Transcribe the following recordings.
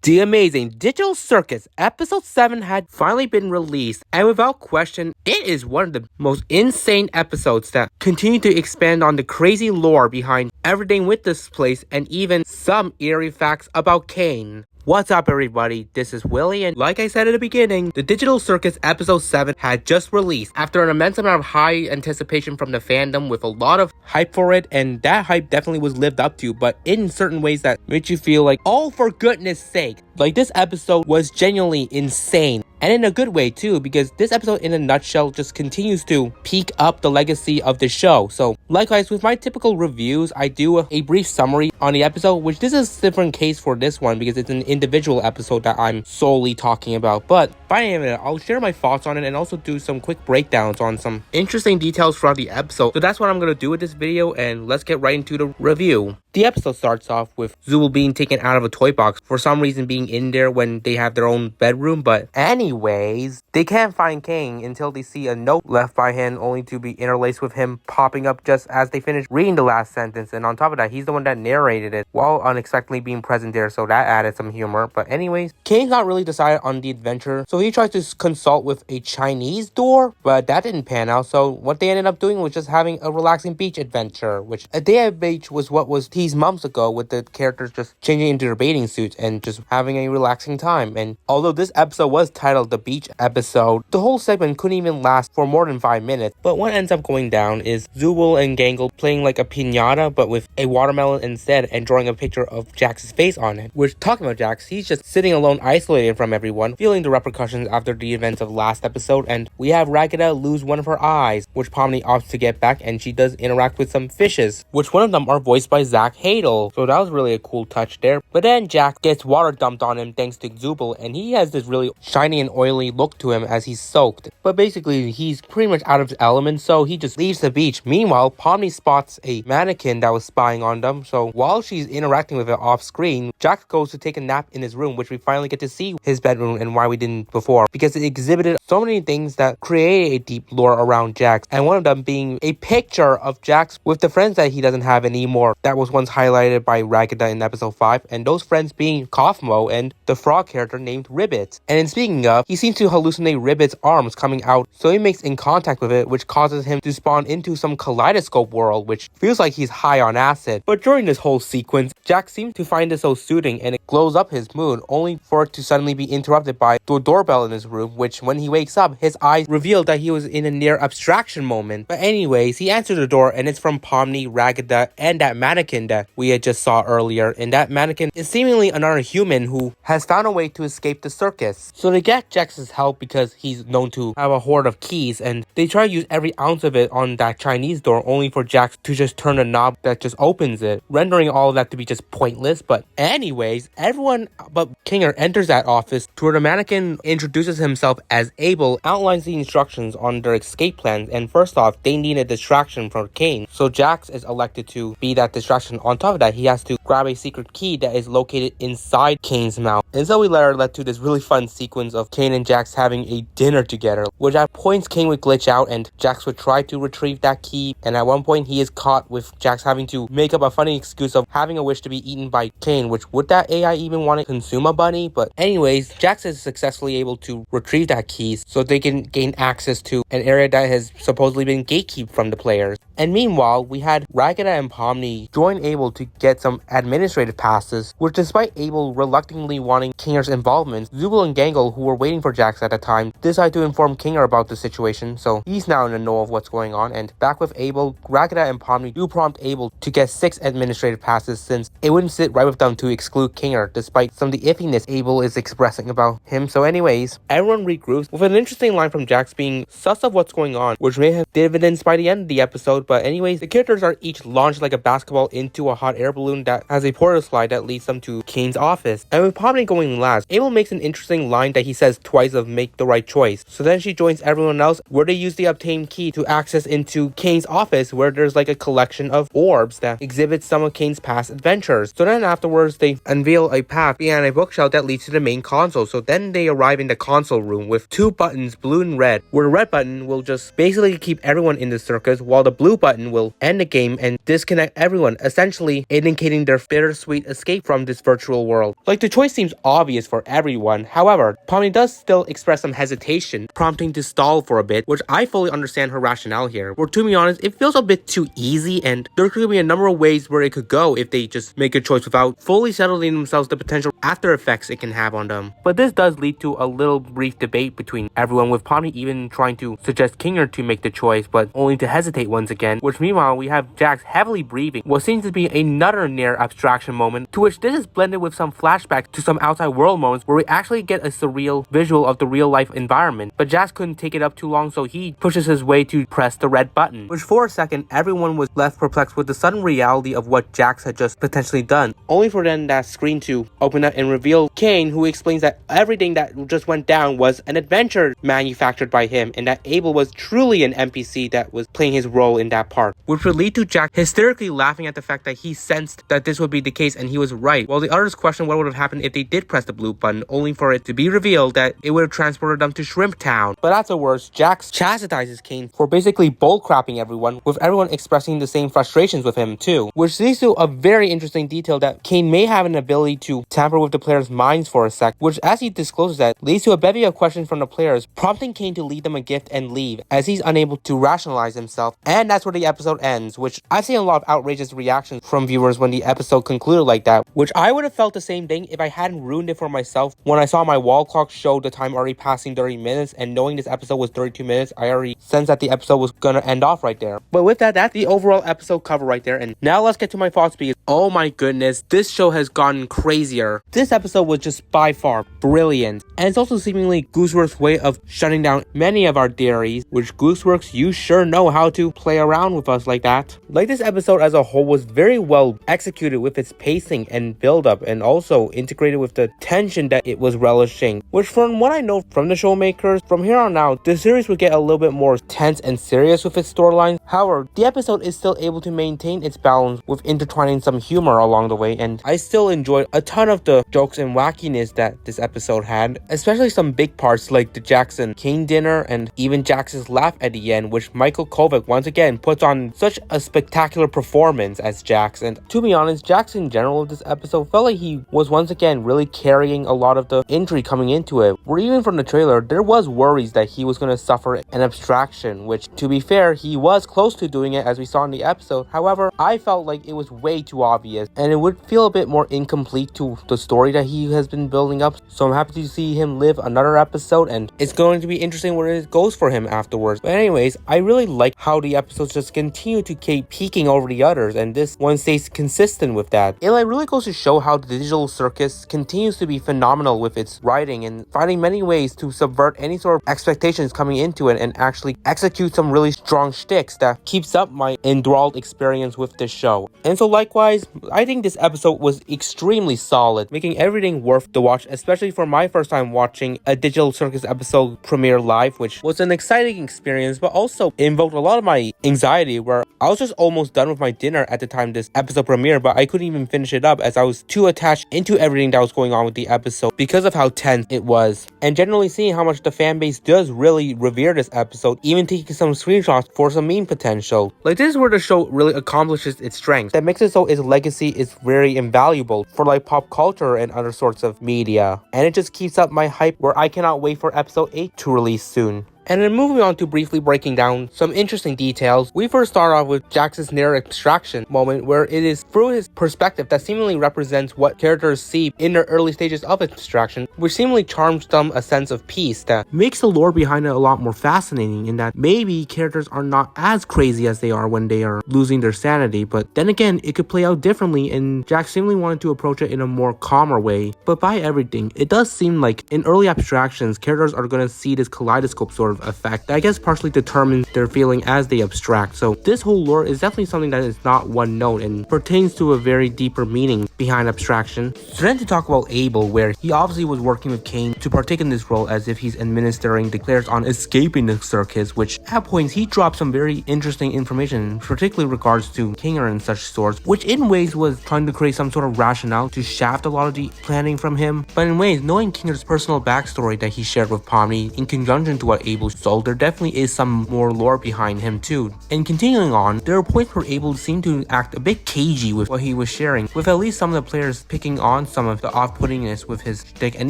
The amazing Digital Circus Episode 7 had finally been released, and without question, it is one of the most insane episodes that continue to expand on the crazy lore behind everything with this place and even some eerie facts about Caine. What's up, everybody? This is Willie, and like I said at the beginning, the Digital Circus Episode 7 had just released after an immense amount of high anticipation from the fandom with a lot of hype for it, and that hype definitely was lived up to, but in certain ways that made you feel like, oh, for goodness sake. Like, this episode was genuinely insane. And in a good way too, because this episode in a nutshell just continues to peak up the legacy of the show. So likewise, with my typical reviews, I do a brief summary on the episode, which this is a different case for this one because it's an individual episode that I'm solely talking about. But by the end of it, I'll share my thoughts on it and also do some quick breakdowns on some interesting details throughout the episode. So that's what I'm going to do with this video, and let's get right into the review. The episode starts off with Zool being taken out of a toy box, for some reason being in there when they have their own bedroom, but anyways, they can't find Caine until they see a note left by him, only to be interlaced with him popping up just as they finish reading the last sentence. And on top of that, he's the one that narrated it while unexpectedly being present there, so that added some humor. But anyways, Caine's not really decided on the adventure, so he tries to consult with a Chinese door, but that didn't pan out. So what they ended up doing was just having a relaxing beach adventure, which a day at beach was what was teased months ago, with the characters just changing into their bathing suits and just having a relaxing time. And although this episode was titled the beach episode, the whole segment couldn't even last for more than 5 minutes. But what ends up going down is Zool and Gangle playing like a piñata, but with a watermelon instead, and drawing a picture of Jax's face on it. Which, talking about Jax, he's just sitting alone, isolated from everyone, feeling the repercussions after the events of last episode. And we have Raggeda lose one of her eyes, which Pomni opts to get back, and she does interact with some fishes, which one of them are voiced by Zach Hadel. So that was really a cool touch there. But then Jax gets water dumped on him thanks to Zool, and he has this really shiny and oily look to him as he's soaked. But basically, he's pretty much out of his element, so he just leaves the beach. Meanwhile, Pomni spots a mannequin that was spying on them, so while she's interacting with it off screen, Jax goes to take a nap in his room, which we finally get to see his bedroom and why we didn't before, because it exhibited so many things that create a deep lore around Jax, and one of them being a picture of Jax with the friends that he doesn't have anymore that was once highlighted by Raggeda in episode 5, and those friends being Kaufmo and the frog character named Ribbit. And in speaking of, he seems to hallucinate Ribbit's arms coming out, so he makes in contact with it, which causes him to spawn into some kaleidoscope world, which feels like he's high on acid. But during this whole sequence, Jax seems to find it so soothing, and it glows up his mood, only for it to suddenly be interrupted by the doorbell in his room, which when he wakes up, his eyes reveal that he was in a near abstraction moment. But anyways, he answers the door, and it's from Pomni, Raggeda, and that mannequin that we had just saw earlier. And that mannequin is seemingly another human who has found a way to escape the circus. So they get Jax's help because he's known to have a hoard of keys, and they try to use every ounce of it on that Chinese door, only for Jax to just turn a knob that just opens it, rendering all of that to be just pointless. But anyways, everyone but Kinger enters that office to where the mannequin introduces himself as Abel, outlines the instructions on their escape plans, and first off, they need a distraction from Caine, so Jax is elected to be that distraction. On top of that, he has to grab a secret key that is located inside Caine's mouth. And so we later led to this really fun sequence of Caine and Jax having a dinner together, which at points Caine would glitch out and Jax would try to retrieve that key, and at one point he is caught with Jax having to make up a funny excuse of having a wish to be eaten by Caine, which would that AI even want to consume a bunny? But anyways, Jax is successfully able to retrieve that key so they can gain access to an area that has supposedly been gatekept from the players. And meanwhile, we had Raggeda and Pomni join Abel to get some administrative passes, which despite Abel reluctantly wanting Kinger's involvement, Zool and Gangle, who were waiting for Jax at the time, decide to inform Kinger about the situation, so he's now in the know of what's going on. And back with Abel, Raggeda and Pomni do prompt Abel to get 6 administrative passes, since it wouldn't sit right with them to exclude Kinger, despite some of the iffiness Abel is expressing about him. So anyways, everyone regroups with an interesting line from Jax being sus of what's going on, which may have dividends by the end of the episode. But anyways, the characters are each launched like a basketball into a hot air balloon that has a portal slide that leads them to Caine's office. And with Pomni going last, Abel makes an interesting line that he says twice of make the right choice. So then she joins everyone else where they use the obtained key to access into Caine's office, where there's like a collection of orbs that exhibit some of Caine's past adventures. So then afterwards, they unveil a path behind a bookshelf that leads to the main console. So then they arrive in the console room with 2 buttons, blue and red, where the red button will just basically keep everyone in the circus, while the blue blue button will end the game and disconnect everyone, essentially indicating their bittersweet escape from this virtual world. Like, the choice seems obvious for everyone. However, Pomni does still express some hesitation, prompting to stall for a bit, which I fully understand her rationale here. Where, to be honest, it feels a bit too easy, and there could be a number of ways where it could go if they just make a choice without fully settling themselves the potential after effects it can have on them. But this does lead to a little brief debate between everyone, with Pomni even trying to suggest Kinger to make the choice, but only to hesitate once again, which meanwhile we have Jax heavily breathing what seems to be another near abstraction moment, to which this is blended with some flashbacks to some outside world moments where we actually get a surreal visual of the real life environment. But Jax couldn't take it up too long, so he pushes his way to press the red button, which for a second everyone was left perplexed with the sudden reality of what Jax had just potentially done, only for then that screen to open up and reveal Caine, who explains that everything that just went down was an adventure manufactured by him, and that Abel was truly an NPC that was playing his role in that part, which would lead to Jack hysterically laughing at the fact that he sensed that this would be the case and he was right, while the others question what would have happened if they did press the blue button, only for it to be revealed that it would have transported them to Shrimp Town. But afterwards, Jax chastises Caine for basically bullcrapping everyone, with everyone expressing the same frustrations with him too, which leads to a very interesting detail that Caine may have an ability to tamper with the players' minds for a sec, which, as he discloses that, leads to a bevy of questions from the players, prompting Caine to leave them a gift and leave, as he's unable to rationalize himself. And that's where the episode ends, which I've seen a lot of outrageous reactions from viewers when the episode concluded like that, which I would have felt the same thing if I hadn't ruined it for myself. When I saw my wall clock show the time already passing 30 minutes, and knowing this episode was 32 minutes, I already sensed that the episode was gonna end off right there. But with that, that's the overall episode cover right there, and now let's get to my thoughts, because oh my goodness, this show has gotten crazier. This episode was just by far brilliant, and it's also seemingly Gooseworks' way of shutting down many of our theories, which Gooseworks, you sure know how to play around with us like that. Like, this episode as a whole was very well executed with its pacing and build-up, and also integrated with the tension that it was relishing, which from what I know from the showmakers, from here on out, the series would get a little bit more tense and serious with its storylines. However, the episode is still able to maintain its balance with intertwining some humor along the way, and I still enjoyed a ton of the jokes and wackiness that this episode had, especially some big parts like the Jackson Caine dinner and even Jax's laugh at the end, which Michael Kovac once again puts on such a spectacular performance as Jax. And to be honest, Jax in general of this episode felt like he was once again really carrying a lot of the intrigue coming into it, where even from the trailer there was worries that he was going to suffer an abstraction, which, to be fair, he was close to doing it as we saw in the episode. However, I felt like it was way too obvious, and it would feel a bit more incomplete to the story that he has been building up. So I'm happy to see him live another episode, and it's going to be interesting where it goes for him afterwards. But anyways, I really like how the episodes just continue to keep peaking over the others, and this one stays consistent with that. It really goes to show how the digital circus continues to be phenomenal with its writing and finding many ways to subvert any sort of expectations coming into it and actually execute some really strong shticks that keeps up my enthralled experience with this show. And so likewise, I think this episode was extremely solid, making everything worth the watch, especially for my first time watching a digital circus episode premiere live, which was an exciting experience, but also invoked a lot of my anxiety, where I was just almost done with my dinner at the time this episode premiered, but I couldn't even finish it up as I was too attached into everything that was going on with the episode because of how tense it was. And generally seeing how much the fan base does really revere this episode, even taking some screenshots for some meme potential. Like, this is where the show really accomplishes its strength, that makes it so its legacy is very invaluable for like pop culture and other sorts of media. And it just keeps up my hype, where I cannot wait for episode 8 to release soon. And then moving on to briefly breaking down some interesting details, we first start off with Jax's near abstraction moment, where it is through his perspective that seemingly represents what characters see in their early stages of abstraction, which seemingly charms them a sense of peace that makes the lore behind it a lot more fascinating, in that maybe characters are not as crazy as they are when they are losing their sanity. But then again, it could play out differently, and Jax seemingly wanted to approach it in a more calmer way. But by everything, it does seem like in early abstractions, characters are going to see this kaleidoscope sort of effect that I guess partially determines their feeling as they abstract. So this whole lore is definitely something that is not one note and pertains to a very deeper meaning behind abstraction. So then to talk about Abel, where he obviously was working with Caine to partake in this role as if he's administering the players on escaping the circus, which at points he dropped some very interesting information, particularly regards to Kinger and such sorts, which in ways was trying to create some sort of rationale to shaft a lot of the planning from him. But in ways, knowing Kinger's personal backstory that he shared with Pomni in conjunction to what Abel able, so there definitely is some more lore behind him too. And continuing on, there are points where Abel seemed to act a bit cagey with what he was sharing, with at least some of the players picking on some of the off-puttingness with his shtick, and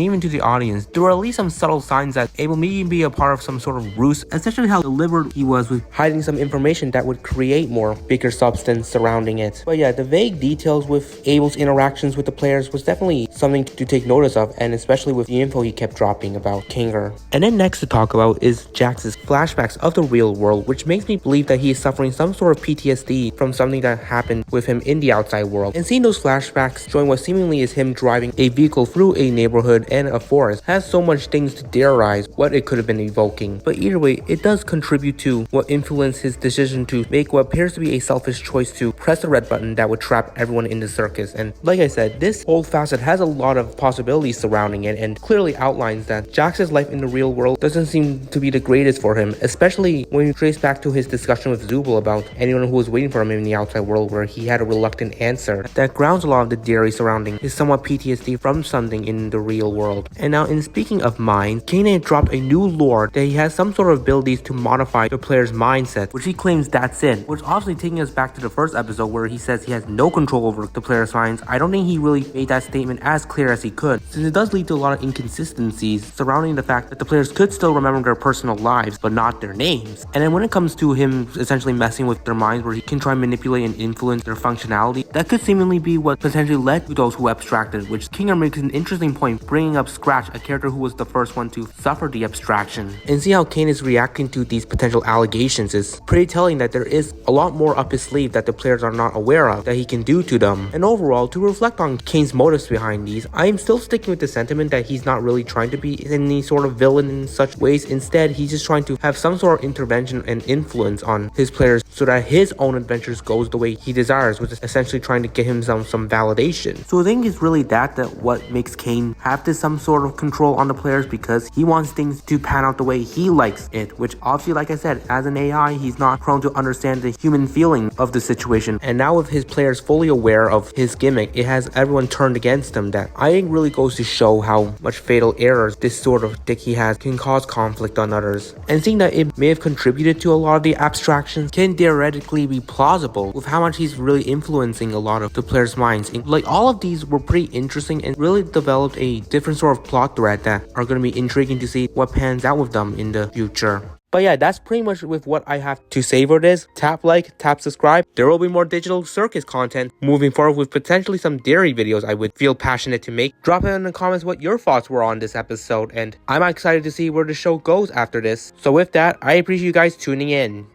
even to the audience, there were at least some subtle signs that Abel may even be a part of some sort of ruse, especially how deliberate he was with hiding some information that would create more bigger substance surrounding it. But yeah, the vague details with Abel's interactions with the players was definitely something to take notice of, and especially with the info he kept dropping about Caine. And then next to talk about is Jax's flashbacks of the real world, which makes me believe that he is suffering some sort of PTSD from something that happened with him in the outside world. And seeing those flashbacks showing what seemingly is him driving a vehicle through a neighborhood and a forest has so much things to theorize what it could have been evoking. But either way, it does contribute to what influenced his decision to make what appears to be a selfish choice to press the red button that would trap everyone in the circus. And like I said, this whole facet has a lot of possibilities surrounding it and clearly outlines that Jax's life in the real world doesn't seem to be the greatest for him, especially when you trace back to his discussion with Zubul about anyone who was waiting for him in the outside world, where he had a reluctant answer that grounds a lot of the theory surrounding his somewhat PTSD from something in the real world. And now, in speaking of mind, Caine dropped a new lore that he has some sort of abilities to modify the player's mindset, which he claims that's it, which obviously taking us back to the first episode where he says he has no control over the player's minds. I don't think he really made that statement as clear as he could, since it does lead to a lot of inconsistencies surrounding the fact that the players could still remember their personal lives but not their names. And then when it comes to him essentially messing with their minds, where he can try and manipulate and influence their functionality, that could seemingly be what potentially led to those who abstracted, which Kinger makes an interesting point, bringing up Scratch, a character who was the first one to suffer the abstraction. And see how Caine is reacting to these potential allegations is pretty telling that there is a lot more up his sleeve that the players are not aware of that he can do to them. And overall, to reflect on Caine's motives behind these, I am still sticking with the sentiment that he's not really trying to be any sort of villain in such ways. Instead, he's just trying to have some sort of intervention and influence on his players so that his own adventures goes the way he desires, which is essentially trying to get him some validation. So I think it's really that what makes Caine have this some sort of control on the players, because he wants things to pan out the way he likes it, which obviously, like I said, as an AI, he's not prone to understand the human feeling of the situation. And now with his players fully aware of his gimmick, it has everyone turned against him. That I think really goes to show how much fatal errors this sort of dick he has can cause conflict on others. And seeing that it may have contributed to a lot of the abstractions can theoretically be plausible with how much he's really influencing a lot of the players' minds. And like, all of these were pretty interesting and really developed a different sort of plot thread that are going to be intriguing to see what pans out with them in the future. But yeah, that's pretty much with what I have to say for this. Tap like, tap subscribe. There will be more digital circus content moving forward with potentially some dairy videos I would feel passionate to make. Drop in the comments what your thoughts were on this episode, and I'm excited to see where the show goes after this. So with that, I appreciate you guys tuning in.